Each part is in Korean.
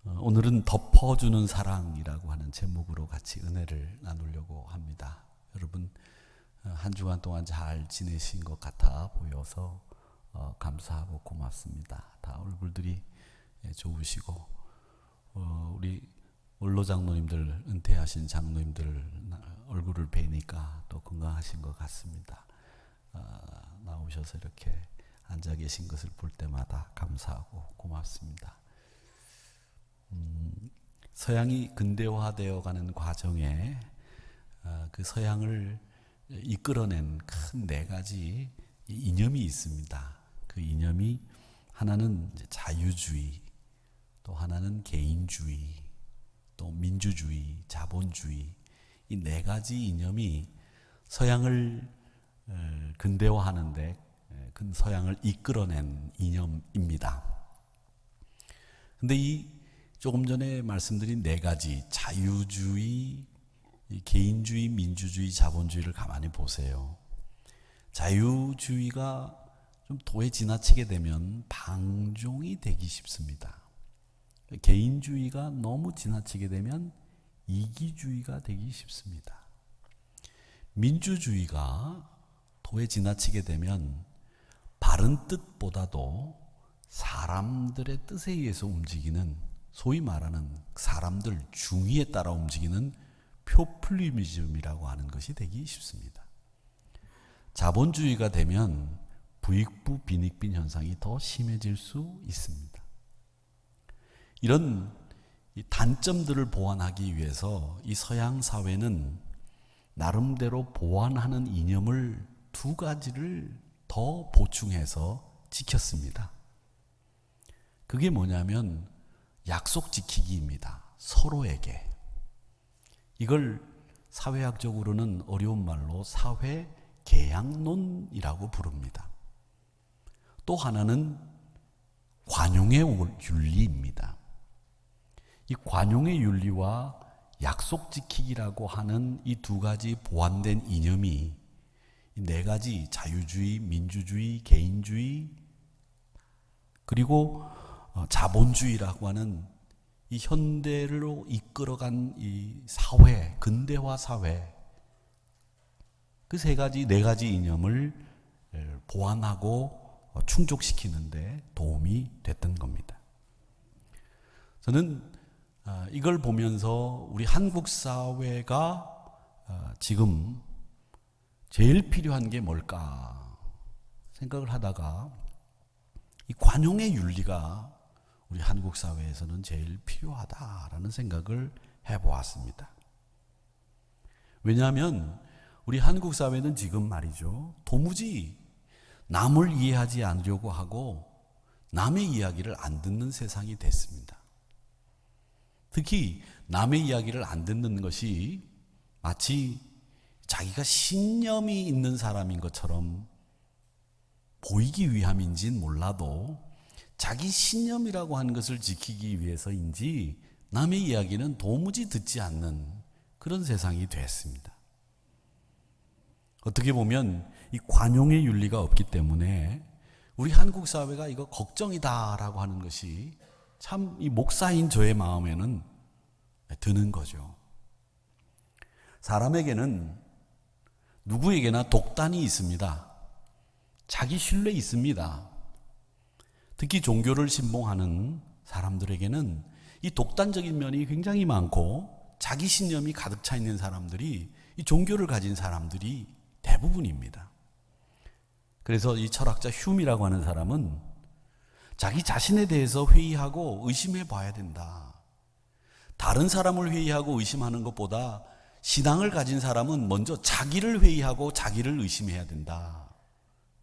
오늘은 덮어주는 사랑이라고 하는 제목으로 같이 은혜를 나누려고 합니다. 여러분 한 주간 동안 잘 지내신 것 같아 보여서 감사하고 고맙습니다. 다 얼굴들이 좋으시고 우리 원로 장로님들, 은퇴하신 장로님들 얼굴을 뵈니까 또 건강하신 것 같습니다. 나오셔서 이렇게 앉아 계신 것을 볼 때마다 감사하고 고맙습니다. 서양이 근대화되어 가는 과정에 그 서양을 이끌어낸 큰 네 가지 이념이 있습니다. 그 이념이 하나는 자유주의, 또 하나는 개인주의, 또 민주주의, 자본주의, 이 네 가지 이념이 서양을 근대화하는데 서양을 이끌어낸 이념입니다. 근데 이 조금 전에 말씀드린 네 가지 자유주의, 개인주의, 민주주의, 자본주의를 가만히 보세요. 자유주의가 좀 도에 지나치게 되면 방종이 되기 쉽습니다. 개인주의가 너무 지나치게 되면 이기주의가 되기 쉽습니다. 민주주의가 도에 지나치게 되면 바른 뜻보다도 사람들의 뜻에 의해서 움직이는, 소위 말하는 사람들 중의에 따라 움직이는 포퓰리즘이라고 하는 것이 되기 쉽습니다. 자본주의가 되면 부익부 빈익빈 현상이 더 심해질 수 있습니다. 이런 단점들을 보완하기 위해서 이 서양 사회는 나름대로 보완하는 이념을 두 가지를 더 보충해서 지켰습니다. 그게 뭐냐면 약속 지키기입니다. 서로에게. 이걸 사회학적으로는 어려운 말로 사회 계약론이라고 부릅니다. 또 하나는 관용의 윤리입니다. 이 관용의 윤리와 약속 지키기라고 하는 이 두 가지 보완된 이념이 이 네 가지 자유주의, 민주주의, 개인주의, 그리고 자본주의라고 하는 이 현대로 이끌어간 이 사회, 근대화 사회, 그 세 가지, 네 가지 이념을 보완하고 충족시키는데 도움이 됐던 겁니다. 저는 이걸 보면서 우리 한국 사회가 지금 제일 필요한 게 뭘까 생각을 하다가 이 관용의 윤리가 우리 한국 사회에서는 제일 필요하다라는 생각을 해보았습니다. 왜냐하면 우리 한국 사회는 지금 말이죠, 도무지 남을 이해하지 않으려고 하고 남의 이야기를 안 듣는 세상이 됐습니다. 특히 남의 이야기를 안 듣는 것이 마치 자기가 신념이 있는 사람인 것처럼 보이기 위함인지는 몰라도 자기 신념이라고 하는 것을 지키기 위해서인지 남의 이야기는 도무지 듣지 않는 그런 세상이 됐습니다. 어떻게 보면 이 관용의 윤리가 없기 때문에 우리 한국 사회가 이거 걱정이다라고 하는 것이 참 이 목사인 저의 마음에는 드는 거죠. 사람에게는 누구에게나 독단이 있습니다. 자기 신뢰 있습니다. 특히 종교를 신봉하는 사람들에게는 이 독단적인 면이 굉장히 많고 자기 신념이 가득 차 있는 사람들이, 이 종교를 가진 사람들이 대부분입니다. 그래서 이 철학자 휴미라고 하는 사람은 자기 자신에 대해서 회의하고 의심해 봐야 된다. 다른 사람을 회의하고 의심하는 것보다 신앙을 가진 사람은 먼저 자기를 회의하고 자기를 의심해야 된다.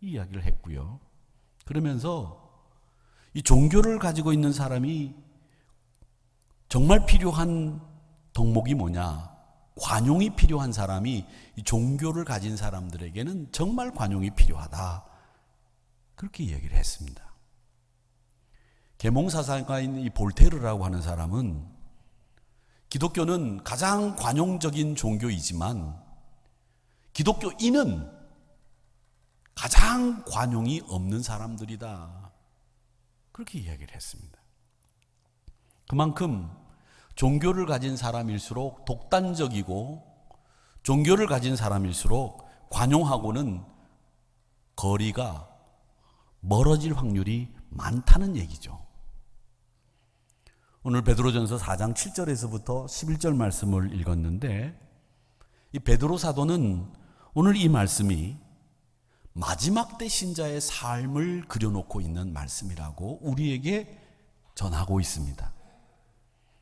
이 이야기를 했고요. 그러면서 이 종교를 가지고 있는 사람이 정말 필요한 덕목이 뭐냐? 관용이 필요한 사람이 이 종교를 가진 사람들에게는 정말 관용이 필요하다. 그렇게 이야기를 했습니다. 계몽사상가인 이 볼테르라고 하는 사람은 기독교는 가장 관용적인 종교이지만 기독교인은 가장 관용이 없는 사람들이다. 그렇게 이야기를 했습니다. 그만큼 종교를 가진 사람일수록 독단적이고 종교를 가진 사람일수록 관용하고는 거리가 멀어질 확률이 많다는 얘기죠. 오늘 베드로전서 4장 7절에서부터 11절 말씀을 읽었는데 이 베드로 사도는 오늘 이 말씀이 마지막 때 신자의 삶을 그려놓고 있는 말씀이라고 우리에게 전하고 있습니다.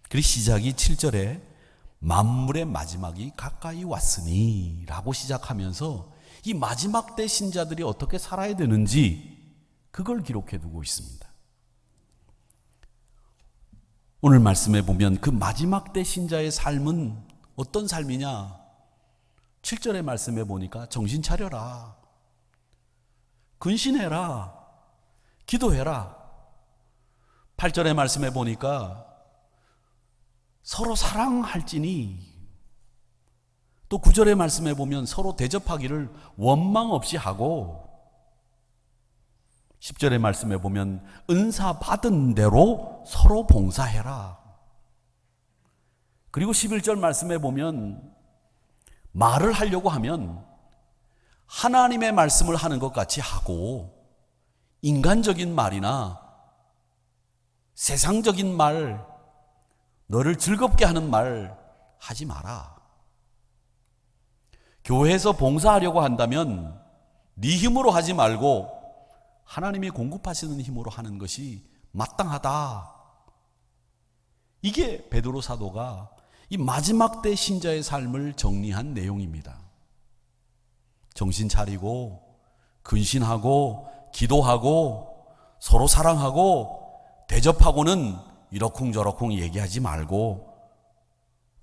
그리고 시작이 7절에 만물의 마지막이 가까이 왔으니 라고 시작하면서 이 마지막 때 신자들이 어떻게 살아야 되는지 그걸 기록해 두고 있습니다. 오늘 말씀에 보면 그 마지막 때 신자의 삶은 어떤 삶이냐? 7절의 말씀에 보니까 정신 차려라, 근신해라, 기도해라. 8절의 말씀에 보니까 서로 사랑할지니, 또 9절의 말씀에 보면 서로 대접하기를 원망 없이 하고, 10절의 말씀에 보면 은사 받은 대로 서로 봉사해라. 그리고 11절 말씀에 보면 말을 하려고 하면 하나님의 말씀을 하는 것 같이 하고 인간적인 말이나 세상적인 말, 너를 즐겁게 하는 말 하지 마라. 교회에서 봉사하려고 한다면 네 힘으로 하지 말고 하나님이 공급하시는 힘으로 하는 것이 마땅하다. 이게 베드로 사도가 이 마지막 때 신자의 삶을 정리한 내용입니다. 정신 차리고 근신하고 기도하고 서로 사랑하고 대접하고는 이러쿵저러쿵 얘기하지 말고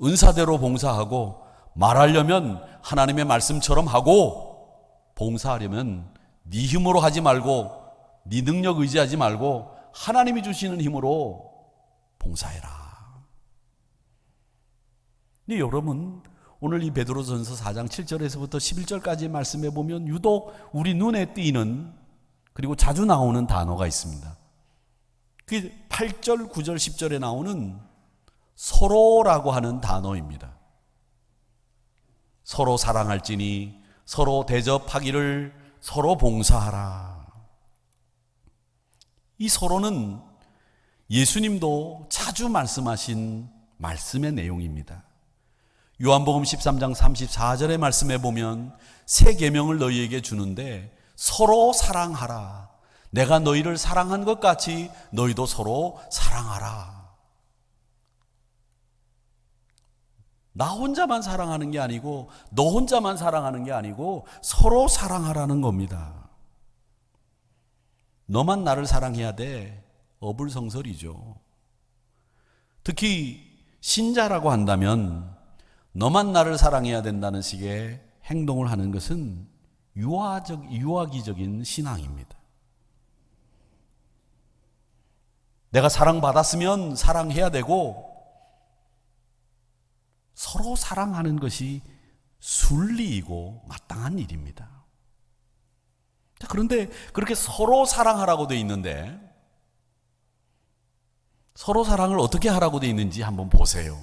은사대로 봉사하고 말하려면 하나님의 말씀처럼 하고 봉사하려면 네 힘으로 하지 말고 네 능력 의지하지 말고 하나님이 주시는 힘으로 봉사해라. 근데 여러분 오늘 이 베드로전서 4장 7절에서부터 11절까지 말씀해 보면 유독 우리 눈에 띄는 그리고 자주 나오는 단어가 있습니다. 그 8절, 9절, 10절에 나오는 서로라고 하는 단어입니다. 서로 사랑할지니 서로 대접하기를 서로 봉사하라. 이 서로는 예수님도 자주 말씀하신 말씀의 내용입니다. 요한복음 13장 34절의 말씀에 보면 새 계명을 너희에게 주는데 서로 사랑하라. 내가 너희를 사랑한 것 같이 너희도 서로 사랑하라. 나 혼자만 사랑하는 게 아니고 너 혼자만 사랑하는 게 아니고 서로 사랑하라는 겁니다. 너만 나를 사랑해야 돼. 어불성설이죠. 특히 신자라고 한다면 너만 나를 사랑해야 된다는 식의 행동을 하는 것은 유아기적인 신앙입니다. 내가 사랑받았으면 사랑해야 되고 서로 사랑하는 것이 순리이고 마땅한 일입니다. 그런데 그렇게 서로 사랑하라고 돼 있는데 서로 사랑을 어떻게 하라고 돼 있는지 한번 보세요.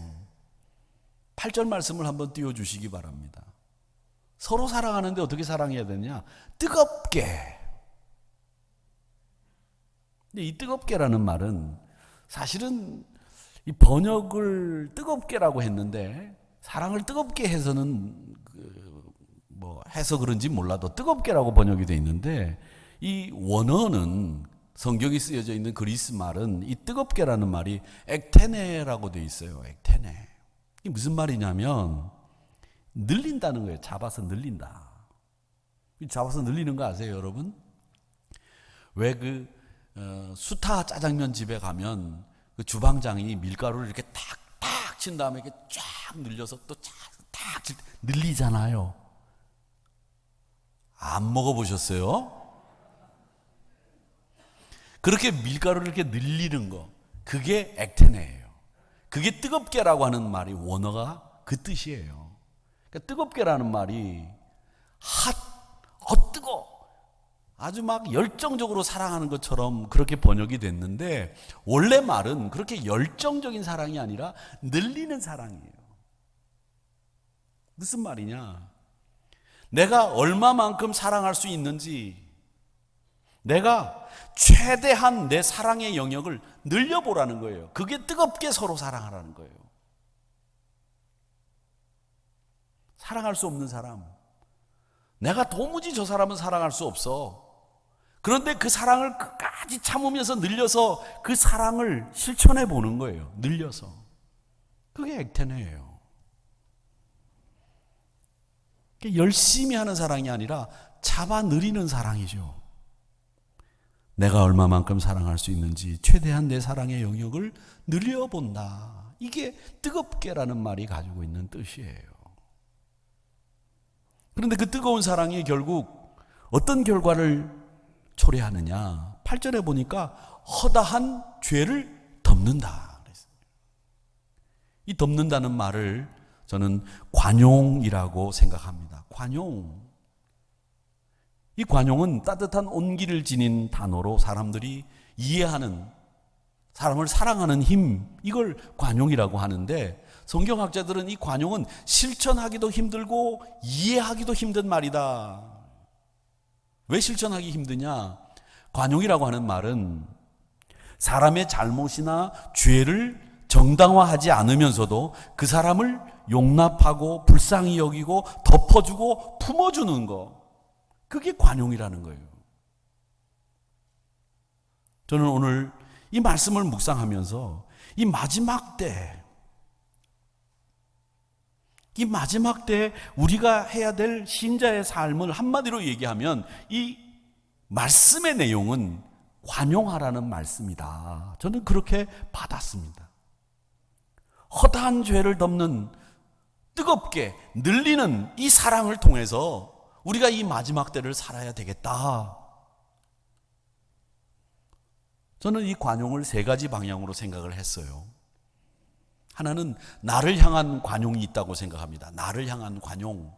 8절 말씀을 한번 띄워주시기 바랍니다. 서로 사랑하는데 어떻게 사랑해야 되냐? 뜨겁게. 근데 이 뜨겁게라는 말은 사실은 이 번역을 뜨겁게라고 했는데 사랑을 뜨겁게 해서는 해서 그런지 몰라도 뜨겁게라고 번역이 되어 있는데 이 원어는 성경이 쓰여져 있는 그리스 말은 이 뜨겁게라는 말이 액테네라고 되어 있어요. 액테네. 이게 무슨 말이냐면 늘린다는 거예요. 잡아서 늘린다. 잡아서 늘리는 거 아세요, 여러분? 왜 수타 짜장면 집에 가면 그 주방장이 밀가루를 이렇게 탁탁 친 다음에 이렇게 쫙 늘려서 또 탁 늘리잖아요. 안 먹어보셨어요? 그렇게 밀가루를 이렇게 늘리는 거, 그게 액테네예요. 그게 뜨겁게라고 하는 말이 원어가 그 뜻이에요. 그러니까 뜨겁게라는 말이 뜨거, 아주 막 열정적으로 사랑하는 것처럼 그렇게 번역이 됐는데 원래 말은 그렇게 열정적인 사랑이 아니라 늘리는 사랑이에요. 무슨 말이냐? 내가 얼마만큼 사랑할 수 있는지, 내가 최대한 내 사랑의 영역을 늘려보라는 거예요. 그게 뜨겁게 서로 사랑하라는 거예요. 사랑할 수 없는 사람, 내가 도무지 저 사람은 사랑할 수 없어. 그런데 그 사랑을 끝까지 참으면서 늘려서 그 사랑을 실천해 보는 거예요. 늘려서. 그게 액테네예요. 열심히 하는 사랑이 아니라 잡아 늘리는 사랑이죠. 내가 얼마만큼 사랑할 수 있는지 최대한 내 사랑의 영역을 늘려본다. 이게 뜨겁게라는 말이 가지고 있는 뜻이에요. 그런데 그 뜨거운 사랑이 결국 어떤 결과를 초래하느냐? 8절에 보니까 허다한 죄를 덮는다. 이 덮는다는 말을 저는 관용이라고 생각합니다. 관용. 이 관용은 따뜻한 온기를 지닌 단어로 사람들이 이해하는, 사람을 사랑하는 힘, 이걸 관용이라고 하는데 성경학자들은 이 관용은 실천하기도 힘들고 이해하기도 힘든 말이다. 왜 실천하기 힘드냐? 관용이라고 하는 말은 사람의 잘못이나 죄를 정당화하지 않으면서도 그 사람을 용납하고 불쌍히 여기고 덮어주고 품어주는 거, 그게 관용이라는 거예요. 저는 오늘 이 말씀을 묵상하면서 이 마지막 때 우리가 해야 될 신자의 삶을 한마디로 얘기하면 이 말씀의 내용은 관용하라는 말씀이다. 저는 그렇게 받았습니다. 허다한 죄를 덮는, 뜨겁게 늘리는 이 사랑을 통해서 우리가 이 마지막 때를 살아야 되겠다. 저는 이 관용을 세 가지 방향으로 생각을 했어요. 하나는 나를 향한 관용이 있다고 생각합니다. 나를 향한 관용.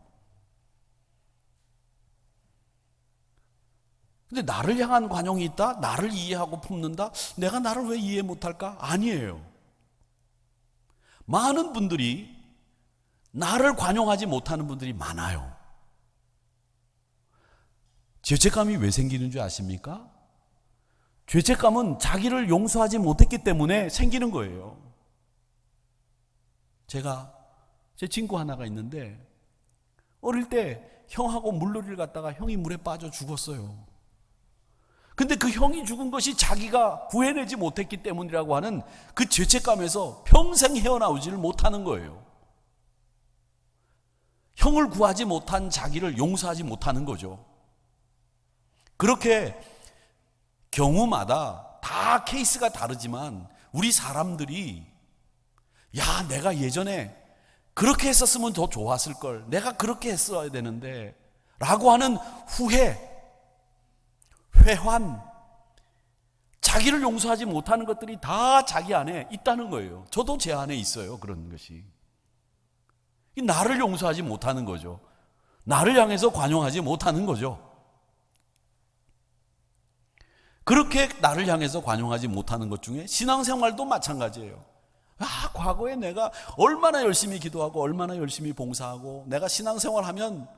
근데 나를 향한 관용이 있다? 나를 이해하고 품는다? 내가 나를 왜 이해 못할까? 아니에요. 많은 분들이 나를 관용하지 못하는 분들이 많아요. 죄책감이 왜 생기는 줄 아십니까? 죄책감은 자기를 용서하지 못했기 때문에 생기는 거예요. 제 친구 하나가 있는데 어릴 때 형하고 물놀이를 갔다가 형이 물에 빠져 죽었어요. 근데 그 형이 죽은 것이 자기가 구해내지 못했기 때문이라고 하는 그 죄책감에서 평생 헤어나오지를 못하는 거예요. 형을 구하지 못한 자기를 용서하지 못하는 거죠. 그렇게 경우마다 다 케이스가 다르지만 우리 사람들이 야, 내가 예전에 그렇게 했었으면 더 좋았을 걸, 내가 그렇게 했어야 되는데 라고 하는 후회, 회환, 자기를 용서하지 못하는 것들이 다 자기 안에 있다는 거예요. 저도 제 안에 있어요. 그런 것이. 나를 용서하지 못하는 거죠. 나를 향해서 관용하지 못하는 거죠. 그렇게 나를 향해서 관용하지 못하는 것 중에 신앙생활도 마찬가지예요. 과거에 내가 얼마나 열심히 기도하고 얼마나 열심히 봉사하고 내가 신앙생활하면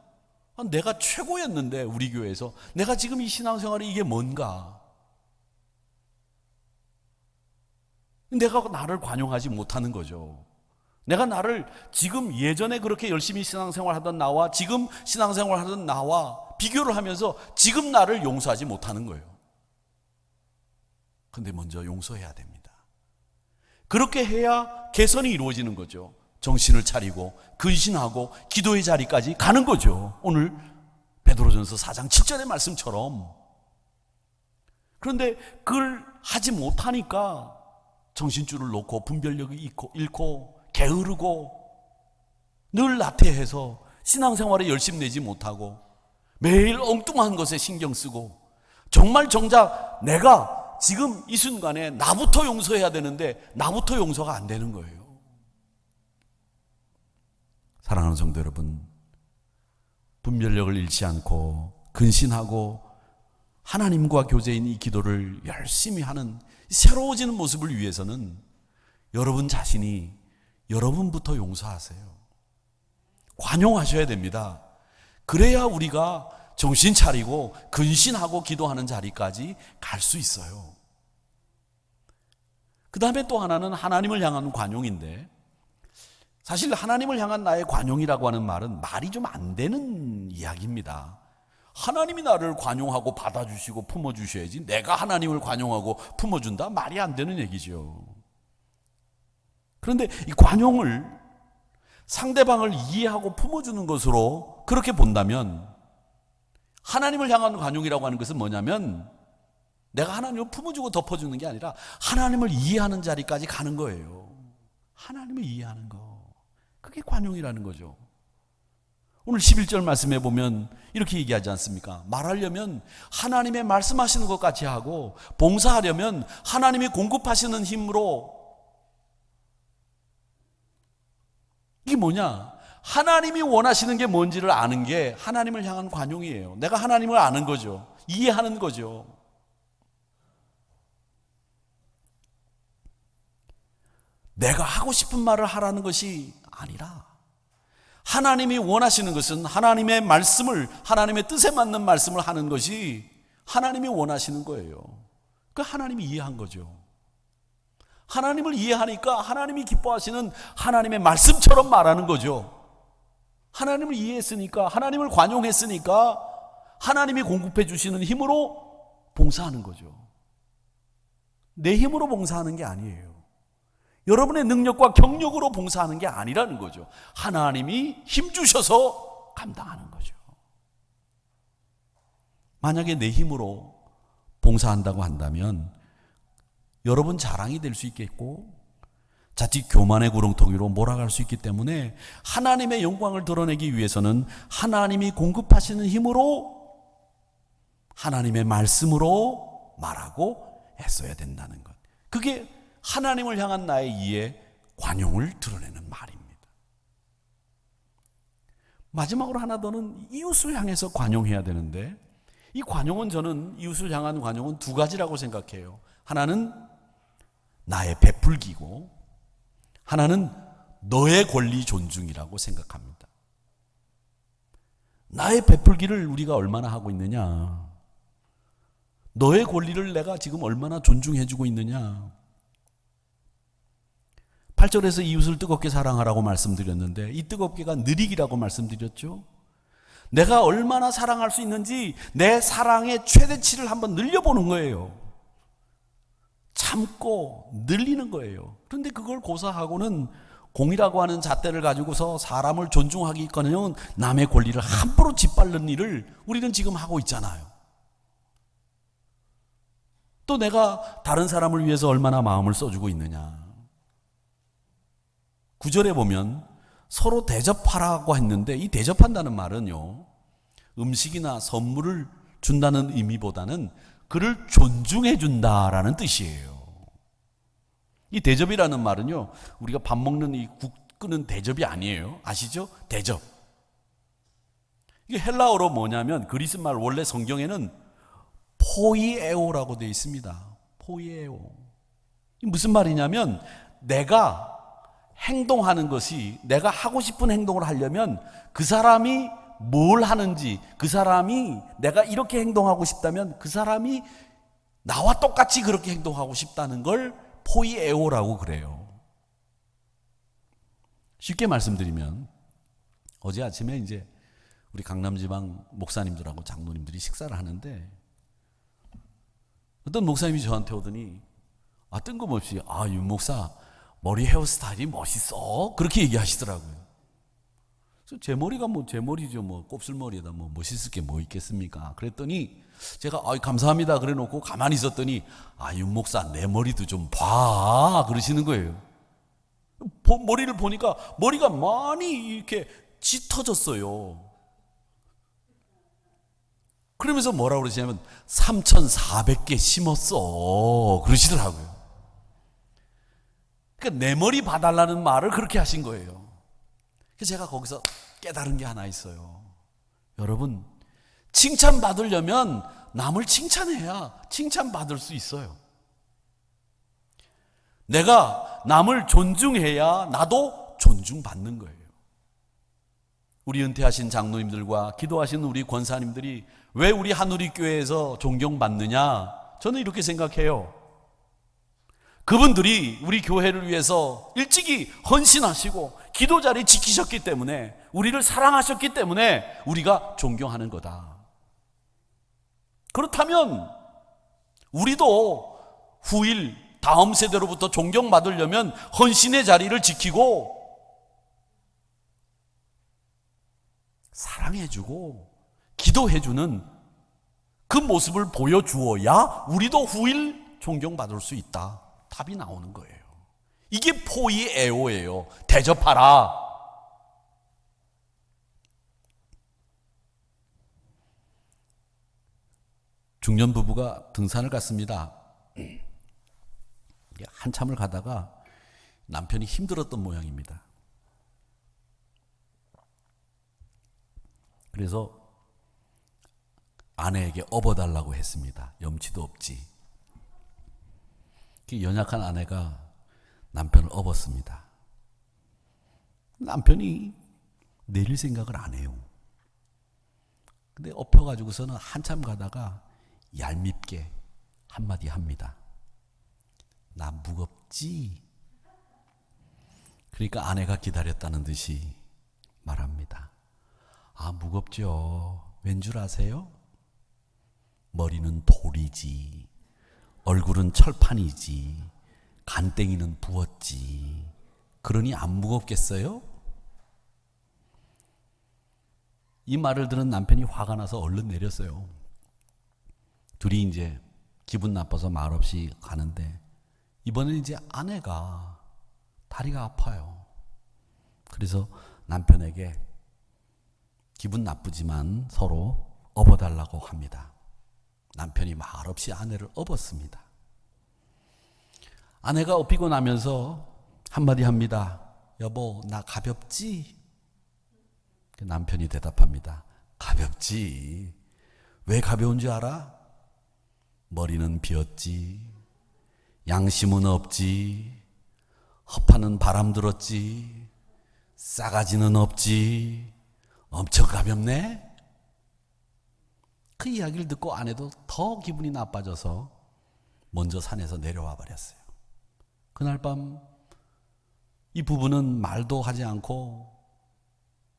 내가 최고였는데 우리 교회에서 내가 지금 이 신앙생활이 이게 뭔가, 내가 나를 관용하지 못하는 거죠. 내가 나를 지금 예전에 그렇게 열심히 신앙생활 하던 나와 지금 신앙생활 하던 나와 비교를 하면서 지금 나를 용서하지 못하는 거예요. 근데 먼저 용서해야 됩니다. 그렇게 해야 개선이 이루어지는 거죠. 정신을 차리고 근신하고 기도의 자리까지 가는 거죠. 오늘 베드로전서 4장 7절의 말씀처럼. 그런데 그걸 하지 못하니까 정신줄을 놓고 분별력을 잃고 게으르고 늘 나태해서 신앙생활에 열심 내지 못하고 매일 엉뚱한 것에 신경 쓰고 정말 정작 내가 지금 이 순간에 나부터 용서해야 되는데 나부터 용서가 안 되는 거예요. 사랑하는 성도 여러분, 분별력을 잃지 않고 근신하고 하나님과 교제인 이 기도를 열심히 하는 새로워지는 모습을 위해서는 여러분 자신이 여러분부터 용서하세요. 관용하셔야 됩니다. 그래야 우리가 정신 차리고 근신하고 기도하는 자리까지 갈 수 있어요. 그 다음에 또 하나는 하나님을 향한 관용인데, 사실 하나님을 향한 나의 관용이라고 하는 말은 말이 좀 안 되는 이야기입니다. 하나님이 나를 관용하고 받아주시고 품어주셔야지 내가 하나님을 관용하고 품어준다? 말이 안 되는 얘기죠. 그런데 이 관용을 상대방을 이해하고 품어주는 것으로 그렇게 본다면, 하나님을 향한 관용이라고 하는 것은 뭐냐면 내가 하나님을 품어주고 덮어주는 게 아니라 하나님을 이해하는 자리까지 가는 거예요. 하나님을 이해하는 거, 그게 관용이라는 거죠. 오늘 11절 말씀해 보면 이렇게 얘기하지 않습니까? 말하려면 하나님의 말씀하시는 것 같이 하고, 봉사하려면 하나님이 공급하시는 힘으로. 이게 뭐냐? 하나님이 원하시는 게 뭔지를 아는 게 하나님을 향한 관용이에요. 내가 하나님을 아는 거죠. 이해하는 거죠. 내가 하고 싶은 말을 하라는 것이 아니라 하나님이 원하시는 것은 하나님의 말씀을, 하나님의 뜻에 맞는 말씀을 하는 것이 하나님이 원하시는 거예요. 그 하나님이 이해한 거죠. 하나님을 이해하니까 하나님이 기뻐하시는 하나님의 말씀처럼 말하는 거죠. 하나님을 이해했으니까, 하나님을 관용했으니까 하나님이 공급해 주시는 힘으로 봉사하는 거죠. 내 힘으로 봉사하는 게 아니에요. 여러분의 능력과 경력으로 봉사하는 게 아니라는 거죠. 하나님이 힘 주셔서 감당하는 거죠. 만약에 내 힘으로 봉사한다고 한다면 여러분 자랑이 될 수 있겠고, 자칫 교만의 구렁텅이로 몰아갈 수 있기 때문에 하나님의 영광을 드러내기 위해서는 하나님이 공급하시는 힘으로, 하나님의 말씀으로 말하고 애써야 된다는 것. 그게 하나님을 향한 나의 이해, 관용을 드러내는 말입니다. 마지막으로 하나 더는 이웃을 향해서 관용해야 되는데, 이 관용은, 저는 이웃을 향한 관용은 두 가지라고 생각해요. 하나는 나의 베풀기고, 하나는 너의 권리 존중이라고 생각합니다. 나의 베풀기를 우리가 얼마나 하고 있느냐, 너의 권리를 내가 지금 얼마나 존중해주고 있느냐. 8절에서 이웃을 뜨겁게 사랑하라고 말씀드렸는데, 이 뜨겁게가 느리기라고 말씀드렸죠. 내가 얼마나 사랑할 수 있는지 내 사랑의 최대치를 한번 늘려보는 거예요. 참고 늘리는 거예요. 그런데 그걸 고사하고는 공이라고 하는 잣대를 가지고서 사람을 존중하기꺼녕 남의 권리를 함부로 짓밟는 일을 우리는 지금 하고 있잖아요. 또 내가 다른 사람을 위해서 얼마나 마음을 써주고 있느냐. 9절에 보면 서로 대접하라고 했는데, 이 대접한다는 말은요, 음식이나 선물을 준다는 의미보다는 그를 존중해 준다라는 뜻이에요. 이 대접이라는 말은요, 우리가 밥 먹는 이 국 끄는 대접이 아니에요. 아시죠? 대접. 이게 헬라어로 뭐냐면, 그리스 말 원래 성경에는 포이에오라고 되어 있습니다. 포이에오. 무슨 말이냐면, 내가 행동하는 것이, 내가 하고 싶은 행동을 하려면 그 사람이 뭘 하는지, 그 사람이 내가 이렇게 행동하고 싶다면 그 사람이 나와 똑같이 그렇게 행동하고 싶다는 걸 포이에오라고 그래요. 쉽게 말씀드리면, 어제 아침에 이제 우리 강남지방 목사님들하고 장로님들이 식사를 하는데, 어떤 목사님이 저한테 오더니 뜬금없이 윤 목사 머리 헤어스타일이 멋있어, 그렇게 얘기하시더라고요. 그래서 제 머리가 제 머리죠, 곱슬머리에다 멋있을 게 뭐 있겠습니까? 그랬더니 제가 감사합니다 그래 놓고 가만히 있었더니 윤 목사 내 머리도 좀 봐, 그러시는 거예요. 머리를 보니까 머리가 많이 이렇게 짙어졌어요. 그러면서 뭐라고 그러시냐면 3,400개 심었어, 그러시더라고요. 그러니까 내 머리 봐달라는 말을 그렇게 하신 거예요. 그래서 제가 거기서 깨달은 게 하나 있어요. 여러분, 칭찬받으려면 남을 칭찬해야 칭찬받을 수 있어요. 내가 남을 존중해야 나도 존중받는 거예요. 우리 은퇴하신 장로님들과 기도하신 우리 권사님들이 왜 우리 한우리교회에서 존경받느냐? 저는 이렇게 생각해요. 그분들이 우리 교회를 위해서 일찍이 헌신하시고 기도 자리 지키셨기 때문에, 우리를 사랑하셨기 때문에 우리가 존경하는 거다. 그렇다면 우리도 후일 다음 세대로부터 존경받으려면 헌신의 자리를 지키고 사랑해주고 기도해주는 그 모습을 보여주어야 우리도 후일 존경받을 수 있다. 답이 나오는 거예요. 이게 포이에오예요. 대접하라. 중년 부부가 등산을 갔습니다. 한참을 가다가 남편이 힘들었던 모양입니다. 그래서 아내에게 업어달라고 했습니다. 염치도 없지. 연약한 아내가 남편을 업었습니다. 남편이 내릴 생각을 안 해요. 근데 업혀가지고서는 한참 가다가 얄밉게 한마디 합니다. 나 무겁지? 그러니까 아내가 기다렸다는 듯이 말합니다. 아, 무겁죠. 왠 줄 아세요? 머리는 돌이지, 얼굴은 철판이지, 간땡이는 부었지. 그러니 안 무겁겠어요? 이 말을 들은 남편이 화가 나서 얼른 내렸어요. 둘이 이제 기분 나빠서 말없이 가는데, 이번엔 이제 아내가 다리가 아파요. 그래서 남편에게 기분 나쁘지만 서로 업어달라고 합니다. 남편이 말없이 아내를 업었습니다. 아내가 업히고 나면서 한마디 합니다. 여보, 나 가볍지? 남편이 대답합니다. 가볍지. 왜 가벼운 줄 알아? 머리는 비었지, 양심은 없지, 허파는 바람 들었지, 싸가지는 없지. 엄청 가볍네? 그 이야기를 듣고 아내도 더 기분이 나빠져서 먼저 산에서 내려와 버렸어요. 그날 밤 이 부부는 말도 하지 않고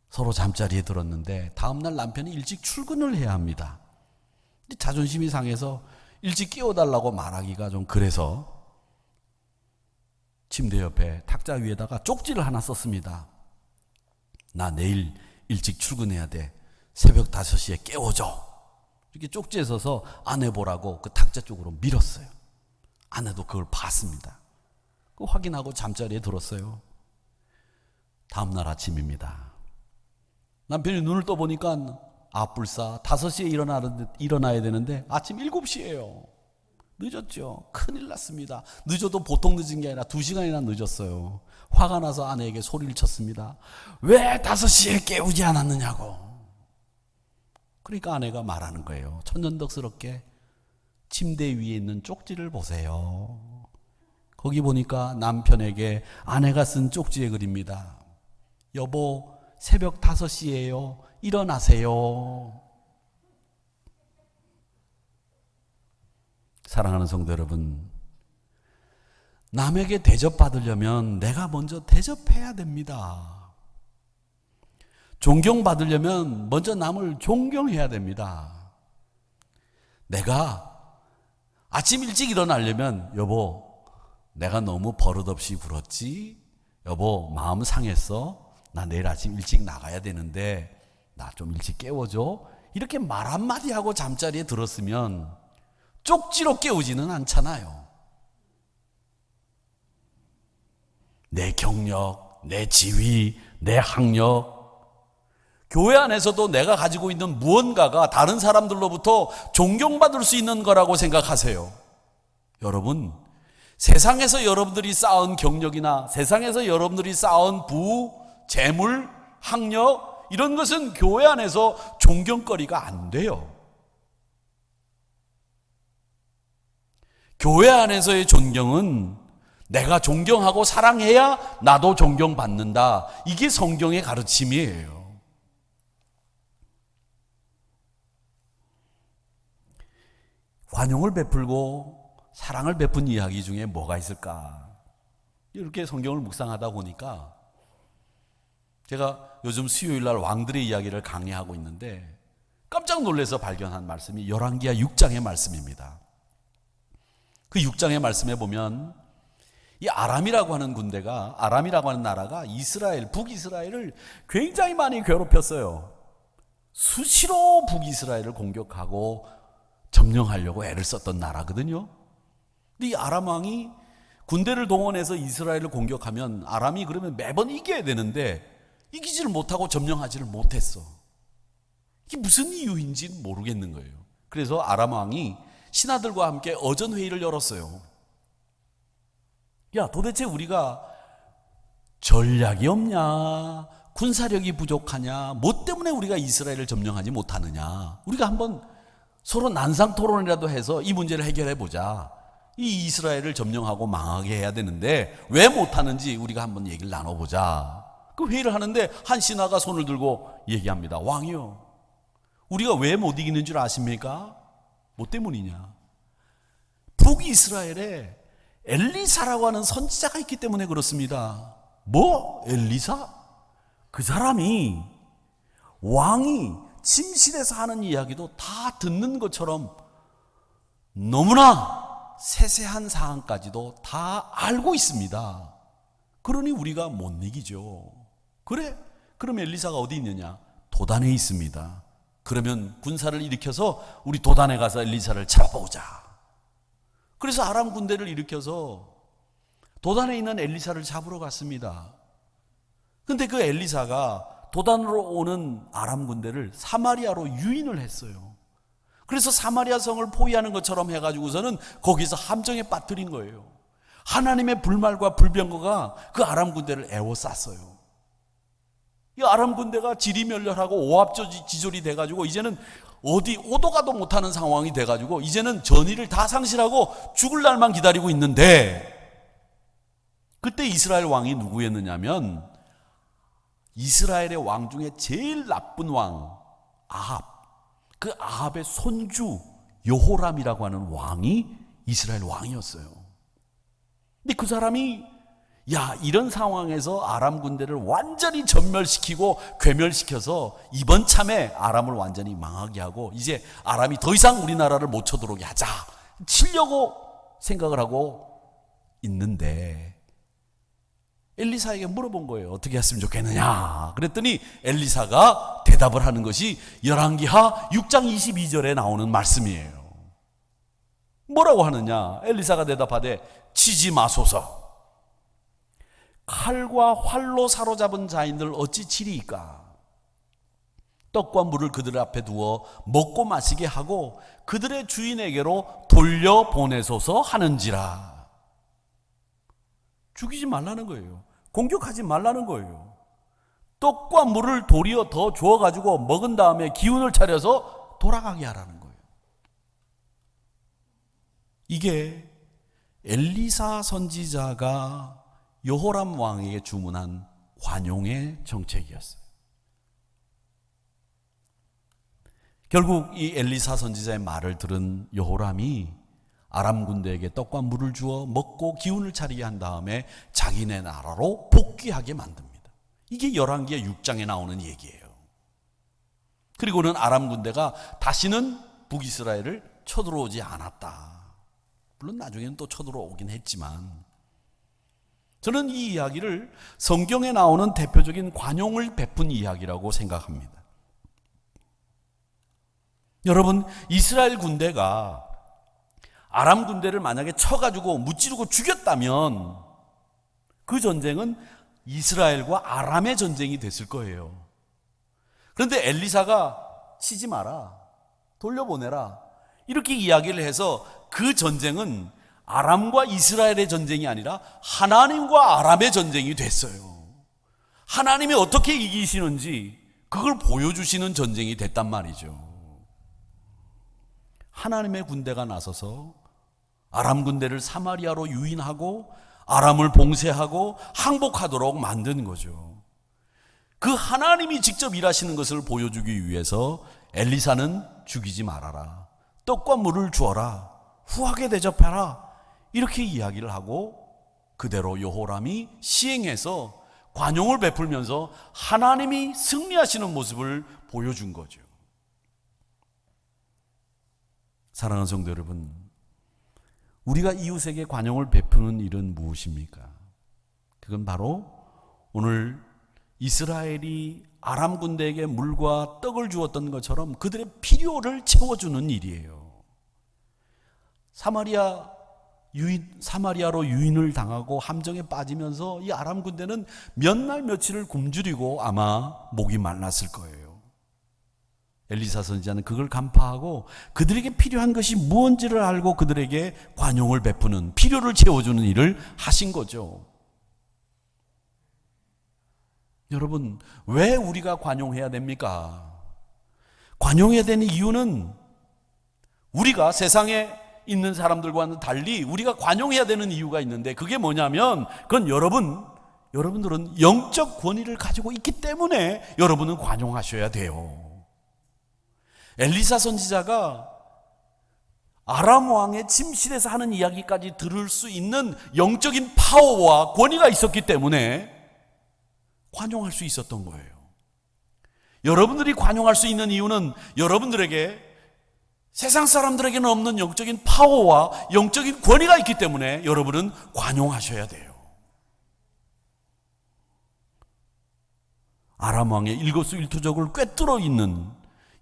서로 잠자리에 들었는데, 다음날 남편이 일찍 출근을 해야 합니다. 자존심이 상해서 일찍 깨워달라고 말하기가 좀 그래서 침대 옆에 탁자 위에다가 쪽지를 하나 썼습니다. 나 내일 일찍 출근해야 돼. 새벽 5시에 깨워줘. 이렇게 쪽지에 써서 아내 보라고 그 탁자 쪽으로 밀었어요. 아내도 그걸 봤습니다. 그 확인하고 잠자리에 들었어요. 다음날 아침입니다. 남편이 눈을 떠보니까 아뿔싸 5시에 일어나야 되는데 아침 7시예요. 늦었죠. 큰일 났습니다. 늦어도 보통 늦은 게 아니라 2시간이나 늦었어요. 화가 나서 아내에게 소리를 쳤습니다. 왜 5시에 깨우지 않았느냐고. 그러니까 아내가 말하는 거예요. 천연덕스럽게 침대 위에 있는 쪽지를 보세요. 거기 보니까 남편에게 아내가 쓴 쪽지의 글입니다. 여보, 새벽 5시예요. 일어나세요. 사랑하는 성도 여러분, 남에게 대접받으려면 내가 먼저 대접해야 됩니다. 존경받으려면 먼저 남을 존경해야 됩니다. 내가 아침 일찍 일어나려면 여보, 내가 너무 버릇없이 굴었지? 여보, 마음 상했어? 나 내일 아침 일찍 나가야 되는데 나 좀 일찍 깨워줘. 이렇게 말 한마디 하고 잠자리에 들었으면 쪽지로 깨우지는 않잖아요. 내 경력, 내 지위, 내 학력, 교회 안에서도 내가 가지고 있는 무언가가 다른 사람들로부터 존경받을 수 있는 거라고 생각하세요. 여러분, 세상에서 여러분들이 쌓은 경력이나 세상에서 여러분들이 쌓은 부, 재물, 학력, 이런 것은 교회 안에서 존경거리가 안 돼요. 교회 안에서의 존경은 내가 존경하고 사랑해야 나도 존경받는다. 이게 성경의 가르침이에요. 관용을 베풀고 사랑을 베푼 이야기 중에 뭐가 있을까? 이렇게 성경을 묵상하다 보니까 제가 요즘 수요일 날 왕들의 이야기를 강의하고 있는데 깜짝 놀라서 발견한 말씀이 열왕기하 6장의 말씀입니다. 그 6장의 말씀에 보면 이 아람이라고 하는 군대가, 아람이라고 하는 나라가 이스라엘, 북이스라엘을 굉장히 많이 괴롭혔어요. 수시로 북이스라엘을 공격하고 점령하려고 애를 썼던 나라거든요. 근데 이 아람 왕이 군대를 동원해서 이스라엘을 공격하면 아람이 그러면 매번 이겨야 되는데 이기지를 못하고 점령하지를 못했어. 이게 무슨 이유인지는 모르겠는 거예요. 그래서 아람 왕이 신하들과 함께 어전회의를 열었어요. 야, 도대체 우리가 전략이 없냐? 군사력이 부족하냐? 뭐 때문에 우리가 이스라엘을 점령하지 못하느냐? 우리가 한번 서로 난상 토론이라도 해서 이 문제를 해결해 보자. 이 이스라엘을 점령하고 망하게 해야 되는데 왜 못하는지 우리가 한번 얘기를 나눠보자. 그 회의를 하는데 한 신하가 손을 들고 얘기합니다. 왕이요, 우리가 왜 못 이기는 줄 아십니까? 뭐 때문이냐? 북이스라엘에 엘리사라고 하는 선지자가 있기 때문에 그렇습니다. 뭐? 엘리사? 그 사람이 왕이 침실에서 하는 이야기도 다 듣는 것처럼 너무나 세세한 사항까지도 다 알고 있습니다. 그러니 우리가 못 이기죠. 그래? 그럼 엘리사가 어디 있느냐? 도단에 있습니다. 그러면 군사를 일으켜서 우리 도단에 가서 엘리사를 잡아오자. 그래서 아람 군대를 일으켜서 도단에 있는 엘리사를 잡으러 갔습니다. 근데 그 엘리사가 도단으로 오는 아람 군대를 사마리아로 유인을 했어요. 그래서 사마리아 성을 포위하는 것처럼 해가지고서는 거기서 함정에 빠뜨린 거예요. 하나님의 불말과 불병거가 그 아람 군대를 애워쌌어요. 이 아람 군대가 지리멸렬하고 오합지졸이 돼가지고 이제는 어디 오도 가도 못하는 상황이 돼가지고 이제는 전의를 다 상실하고 죽을 날만 기다리고 있는데, 그때 이스라엘 왕이 누구였느냐면 이스라엘의 왕 중에 제일 나쁜 왕 아합, 그 아합의 손주 여호람이라고 하는 왕이 이스라엘 왕이었어요. 근데 그 사람이 야, 이런 상황에서 아람 군대를 완전히 전멸시키고 괴멸시켜서 이번 참에 아람을 완전히 망하게 하고 이제 아람이 더 이상 우리나라를 못 쳐들어오게 하자, 치려고 생각을 하고 있는데 엘리사에게 물어본 거예요. 어떻게 했으면 좋겠느냐? 그랬더니 엘리사가 대답을 하는 것이 열왕기하 6장 22절에 나오는 말씀이에요. 뭐라고 하느냐? 엘리사가 대답하되 치지 마소서. 칼과 활로 사로잡은 자인들 어찌 치리이까? 떡과 물을 그들 앞에 두어 먹고 마시게 하고 그들의 주인에게로 돌려보내소서 하는지라. 죽이지 말라는 거예요. 공격하지 말라는 거예요. 떡과 물을 도리어 더 주어가지고 먹은 다음에 기운을 차려서 돌아가게 하라는 거예요. 이게 엘리사 선지자가 여호람 왕에게 주문한 관용의 정책이었어요. 결국 이 엘리사 선지자의 말을 들은 여호람이 아람 군대에게 떡과 물을 주어 먹고 기운을 차리게 한 다음에 자기네 나라로 복귀하게 만듭니다. 이게 열왕기하 6장에 나오는 얘기예요. 그리고는 아람 군대가 다시는 북이스라엘을 쳐들어오지 않았다. 물론 나중에는 또 쳐들어오긴 했지만, 저는 이 이야기를 성경에 나오는 대표적인 관용을 베푼 이야기라고 생각합니다. 여러분, 이스라엘 군대가 아람 군대를 만약에 쳐가지고 무찌르고 죽였다면 그 전쟁은 이스라엘과 아람의 전쟁이 됐을 거예요. 그런데 엘리사가 치지 마라, 돌려보내라, 이렇게 이야기를 해서 그 전쟁은 아람과 이스라엘의 전쟁이 아니라 하나님과 아람의 전쟁이 됐어요. 하나님이 어떻게 이기시는지 그걸 보여주시는 전쟁이 됐단 말이죠. 하나님의 군대가 나서서 아람 군대를 사마리아로 유인하고 아람을 봉쇄하고 항복하도록 만든 거죠. 그 하나님이 직접 일하시는 것을 보여주기 위해서 엘리사는 죽이지 말아라, 떡과 물을 주어라, 후하게 대접하라, 이렇게 이야기를 하고 그대로 여호람이 시행해서 관용을 베풀면서 하나님이 승리하시는 모습을 보여준 거죠. 사랑하는 성도 여러분, 우리가 이웃에게 관용을 베푸는 일은 무엇입니까? 그건 바로 오늘 이스라엘이 아람 군대에게 물과 떡을 주었던 것처럼 그들의 필요를 채워주는 일이에요. 사마리아로 유인을 당하고 함정에 빠지면서 이 아람 군대는 몇 날 며칠을 굶주리고 아마 목이 말랐을 거예요. 엘리사 선지자는 그걸 간파하고 그들에게 필요한 것이 무엇인지를 알고 그들에게 관용을 베푸는, 필요를 채워주는 일을 하신 거죠. 여러분, 왜 우리가 관용해야 됩니까? 관용해야 되는 이유는 우리가 세상에 있는 사람들과는 달리 우리가 관용해야 되는 이유가 있는데, 그게 뭐냐면 그건 여러분들은 영적 권위를 가지고 있기 때문에 여러분은 관용하셔야 돼요. 엘리사 선지자가 아람 왕의 침실에서 하는 이야기까지 들을 수 있는 영적인 파워와 권위가 있었기 때문에 관용할 수 있었던 거예요. 여러분들이 관용할 수 있는 이유는 여러분들에게, 세상 사람들에게는 없는 영적인 파워와 영적인 권위가 있기 때문에 여러분은 관용하셔야 돼요. 아람 왕의 일거수일투족을 꿰뚫어 있는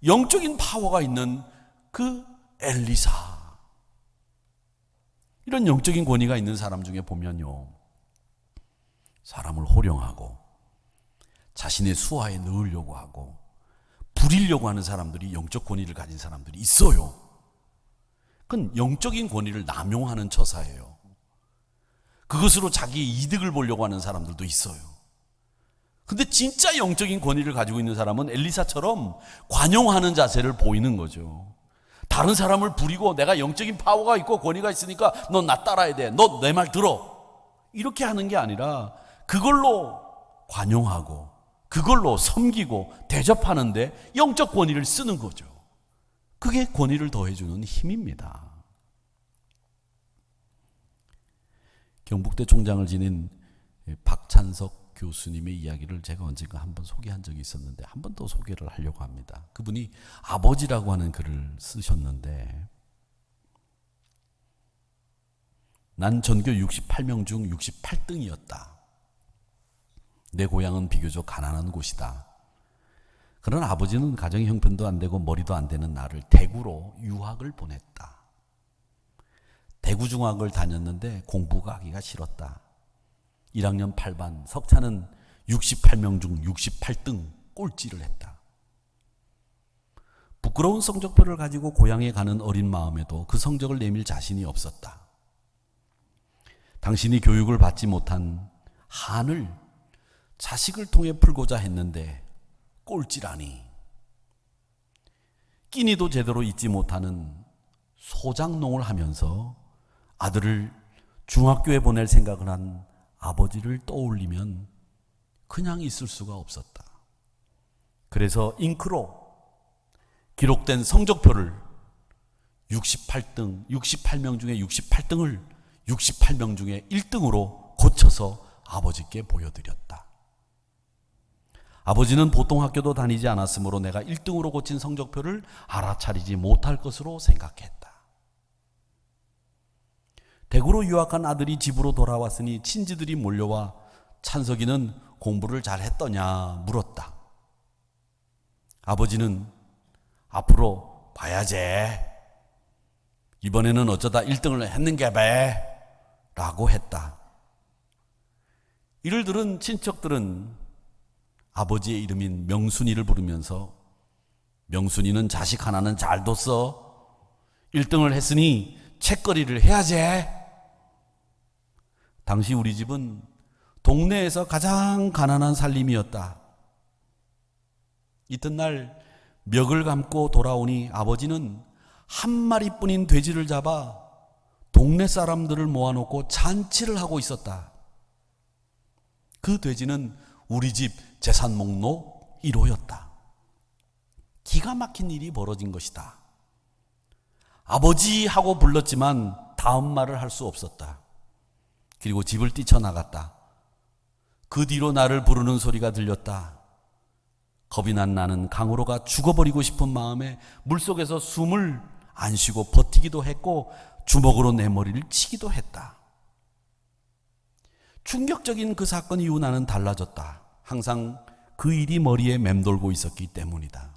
영적인 파워가 있는 그 엘리사, 이런 영적인 권위가 있는 사람 중에 보면요, 사람을 호령하고 자신의 수하에 넣으려고 하고 부리려고 하는 사람들이, 영적 권위를 가진 사람들이 있어요. 그건 영적인 권위를 남용하는 처사예요. 그것으로 자기의 이득을 보려고 하는 사람들도 있어요. 근데 진짜 영적인 권위를 가지고 있는 사람은 엘리사처럼 관용하는 자세를 보이는 거죠. 다른 사람을 부리고 내가 영적인 파워가 있고 권위가 있으니까 너 나 따라야 돼, 너 내 말 들어, 이렇게 하는 게 아니라 그걸로 관용하고 그걸로 섬기고 대접하는데 영적 권위를 쓰는 거죠. 그게 권위를 더해주는 힘입니다. 경북대 총장을 지닌 박찬석 교수님의 이야기를 제가 언젠가 한번 소개한 적이 있었는데 한 번 더 소개를 하려고 합니다. 그분이 아버지라고 하는 글을 쓰셨는데, 난 전교 68명 중 68등이었다. 내 고향은 비교적 가난한 곳이다. 그러나 아버지는 가정의 형편도 안 되고 머리도 안 되는 나를 대구로 유학을 보냈다. 대구 중학을 다녔는데 공부가 하기가 싫었다. 1학년 8반, 석차는 68명 중 68등 꼴찌를 했다. 부끄러운 성적표를 가지고 고향에 가는 어린 마음에도 그 성적을 내밀 자신이 없었다. 당신이 교육을 받지 못한 한을 자식을 통해 풀고자 했는데 꼴찌라니. 끼니도 제대로 잊지 못하는 소장농을 하면서 아들을 중학교에 보낼 생각을 한 아버지를 떠올리면 그냥 있을 수가 없었다. 그래서 잉크로 기록된 성적표를 68명 중에 68등을 68명 중에 1등으로 고쳐서 아버지께 보여드렸다. 아버지는 보통 학교도 다니지 않았으므로 내가 1등으로 고친 성적표를 알아차리지 못할 것으로 생각했다. 대구로 유학한 아들이 집으로 돌아왔으니 친지들이 몰려와 찬석이는 공부를 잘했더냐 물었다. 아버지는 앞으로 봐야지, 이번에는 어쩌다 1등을 했는게 라고 했다. 이를 들은 친척들은 아버지의 이름인 명순이를 부르면서, 명순이는 자식 하나는 잘 뒀어, 1등을 했으니 책거리를 해야지. 당시 우리 집은 동네에서 가장 가난한 살림이었다. 이튿날 멱을 감고 돌아오니 아버지는 한 마리뿐인 돼지를 잡아 동네 사람들을 모아놓고 잔치를 하고 있었다. 그 돼지는 우리 집 재산 목록 1호였다. 기가 막힌 일이 벌어진 것이다. 아버지 하고 불렀지만 다음 말을 할 수 없었다. 그리고 집을 뛰쳐나갔다. 그 뒤로 나를 부르는 소리가 들렸다. 겁이 난 나는 강으로가 죽어버리고 싶은 마음에 물속에서 숨을 안 쉬고 버티기도 했고 주먹으로 내 머리를 치기도 했다. 충격적인 그 사건 이후 나는 달라졌다. 항상 그 일이 머리에 맴돌고 있었기 때문이다.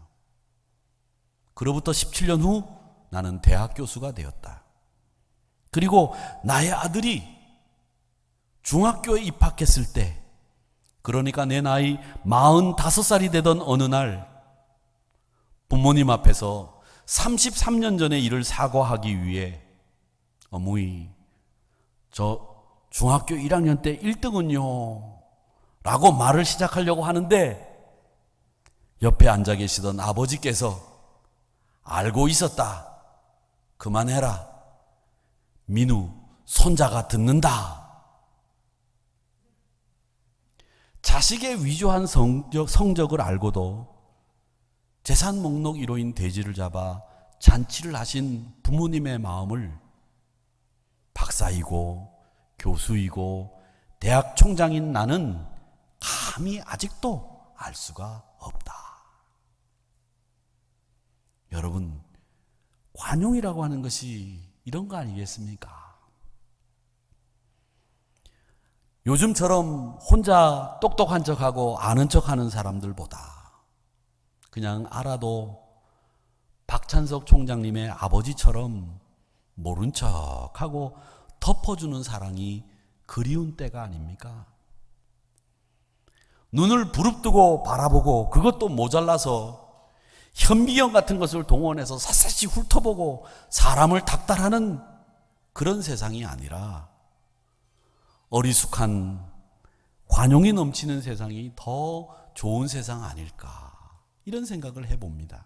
그로부터 17년 후 나는 대학 교수가 되었다. 그리고 나의 아들이 중학교에 입학했을 때, 그러니까 내 나이 45살이 되던 어느 날 부모님 앞에서 33년 전의 일을 사과하기 위해 어머니, 저 중학교 1학년 때 1등은요 라고 말을 시작하려고 하는데 옆에 앉아 계시던 아버지께서 알고 있었다. 그만해라. 민우, 손자가 듣는다. 자식의 위조한 성적을 알고도 재산 목록 1호인 돼지를 잡아 잔치를 하신 부모님의 마음을 박사이고 교수이고 대학 총장인 나는 감히 아직도 알 수가 없다. 여러분, 관용이라고 하는 것이 이런 거 아니겠습니까? 요즘처럼 혼자 똑똑한 척하고 아는 척하는 사람들보다 그냥 알아도 박찬석 총장님의 아버지처럼 모른 척하고 덮어주는 사랑이 그리운 때가 아닙니까? 눈을 부릅뜨고 바라보고 그것도 모자라서 현미경 같은 것을 동원해서 샅샅이 훑어보고 사람을 닥달하는 그런 세상이 아니라 어리숙한 관용이 넘치는 세상이 더 좋은 세상 아닐까, 이런 생각을 해봅니다.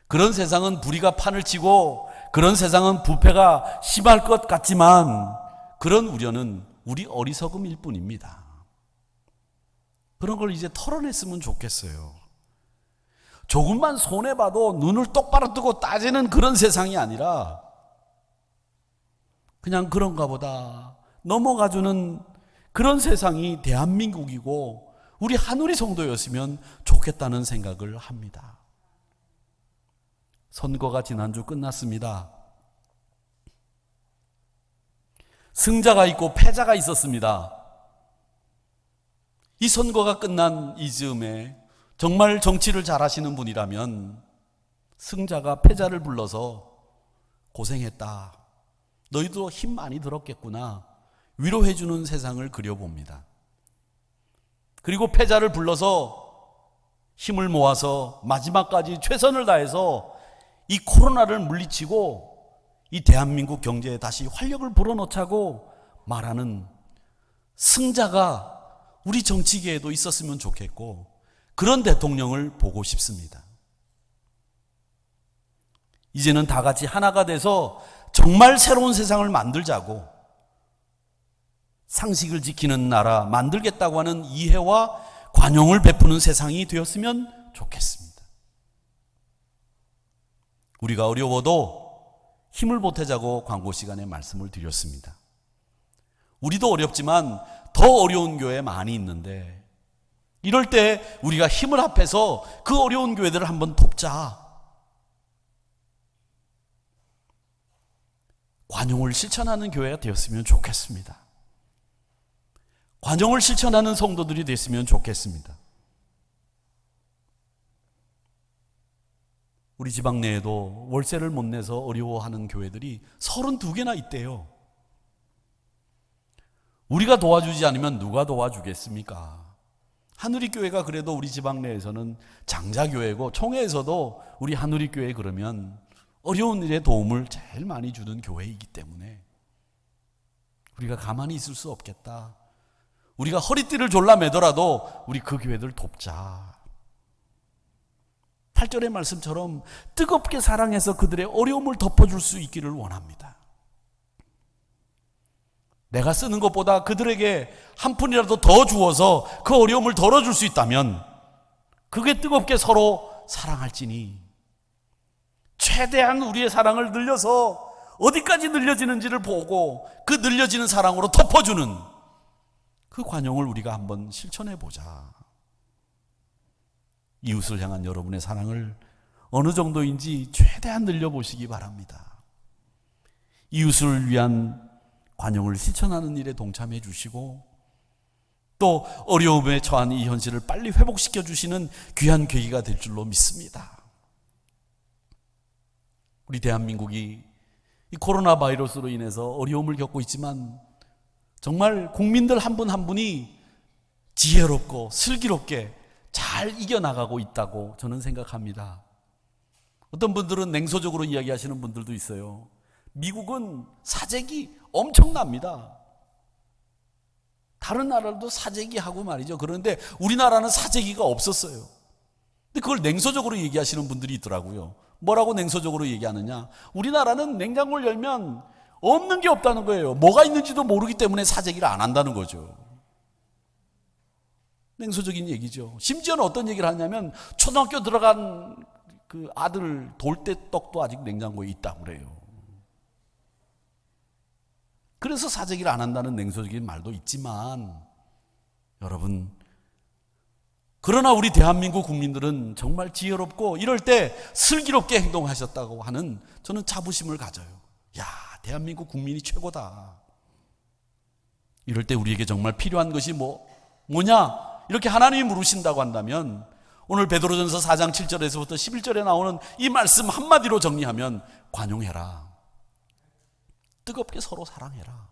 그런 세상은 불의가 판을 치고 그런 세상은 부패가 심할 것 같지만 그런 우려는 우리 어리석음일 뿐입니다. 그런 걸 이제 털어냈으면 좋겠어요. 조금만 손해봐도 눈을 똑바로 뜨고 따지는 그런 세상이 아니라 그냥 그런가 보다 넘어가주는 그런 세상이 대한민국이고 우리 한우리 성도였으면 좋겠다는 생각을 합니다. 선거가 지난주 끝났습니다. 승자가 있고 패자가 있었습니다. 이 선거가 끝난 이 즈음에 정말 정치를 잘하시는 분이라면 승자가 패자를 불러서 고생했다, 너희도 힘 많이 들었겠구나, 위로해주는 세상을 그려봅니다. 그리고 패자를 불러서 힘을 모아서 마지막까지 최선을 다해서 이 코로나를 물리치고 이 대한민국 경제에 다시 활력을 불어넣자고 말하는 승자가 우리 정치계에도 있었으면 좋겠고 그런 대통령을 보고 싶습니다. 이제는 다 같이 하나가 돼서 정말 새로운 세상을 만들자고, 상식을 지키는 나라 만들겠다고 하는 이해와 관용을 베푸는 세상이 되었으면 좋겠습니다. 우리가 어려워도 힘을 보태자고 광고 시간에 말씀을 드렸습니다. 우리도 어렵지만 더 어려운 교회 많이 있는데 이럴 때 우리가 힘을 합해서 그 어려운 교회들을 한번 돕자. 관용을 실천하는 교회가 되었으면 좋겠습니다. 관용을 실천하는 성도들이 됐으면 좋겠습니다. 우리 지방 내에도 월세를 못 내서 어려워하는 교회들이 32개나 있대요. 우리가 도와주지 않으면 누가 도와주겠습니까? 한우리교회가 그래도 우리 지방 내에서는 장자교회고 총회에서도 우리 한우리교회 그러면 어려운 일에 도움을 제일 많이 주는 교회이기 때문에 우리가 가만히 있을 수 없겠다. 우리가 허리띠를 졸라매더라도 우리 그 교회들 돕자. 8절의 말씀처럼 뜨겁게 사랑해서 그들의 어려움을 덮어줄 수 있기를 원합니다. 내가 쓰는 것보다 그들에게 한 푼이라도 더 주어서 그 어려움을 덜어줄 수 있다면 그게 뜨겁게 서로 사랑할지니, 최대한 우리의 사랑을 늘려서 어디까지 늘려지는지를 보고 그 늘려지는 사랑으로 덮어주는 그 관용을 우리가 한번 실천해 보자. 이웃을 향한 여러분의 사랑을 어느 정도인지 최대한 늘려보시기 바랍니다. 이웃을 위한 관용을 실천하는 일에 동참해 주시고, 또 어려움에 처한 이 현실을 빨리 회복시켜 주시는 귀한 계기가 될 줄로 믿습니다. 우리 대한민국이 이 코로나 바이러스로 인해서 어려움을 겪고 있지만 정말 국민들 한 분 한 분이 지혜롭고 슬기롭게 잘 이겨나가고 있다고 저는 생각합니다. 어떤 분들은 냉소적으로 이야기하시는 분들도 있어요. 미국은 사재기 엄청납니다. 다른 나라도 사재기하고 말이죠. 그런데 우리나라는 사재기가 없었어요. 근데 그걸 냉소적으로 얘기하시는 분들이 있더라고요. 뭐라고 냉소적으로 얘기하느냐? 우리나라는 냉장고를 열면 없는 게 없다는 거예요. 뭐가 있는지도 모르기 때문에 사재기를 안 한다는 거죠. 냉소적인 얘기죠. 심지어는 어떤 얘기를 하냐면 초등학교 들어간 그 아들 돌대떡도 아직 냉장고에 있다고 그래요. 그래서 사재기를 안 한다는 냉소적인 말도 있지만, 여러분, 그러나 우리 대한민국 국민들은 정말 지혜롭고 이럴 때 슬기롭게 행동하셨다고 하는 저는 자부심을 가져요. 야, 대한민국 국민이 최고다. 이럴 때 우리에게 정말 필요한 것이 뭐냐? 이렇게 하나님이 물으신다고 한다면 오늘 베드로전서 4장 7절에서부터 11절에 나오는 이 말씀 한마디로 정리하면 관용해라. 뜨겁게 서로 사랑해라.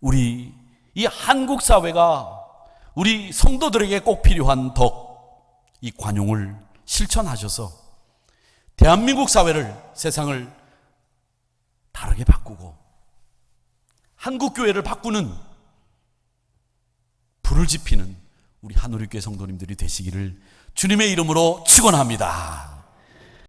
우리 이 한국 사회가 우리 성도들에게 꼭 필요한 이 관용을 실천하셔서 대한민국 사회를, 세상을 다르게 바꾸고 한국 교회를 바꾸는 불을 지피는 우리 한우리교회 성도님들이 되시기를 주님의 이름으로 축원합니다.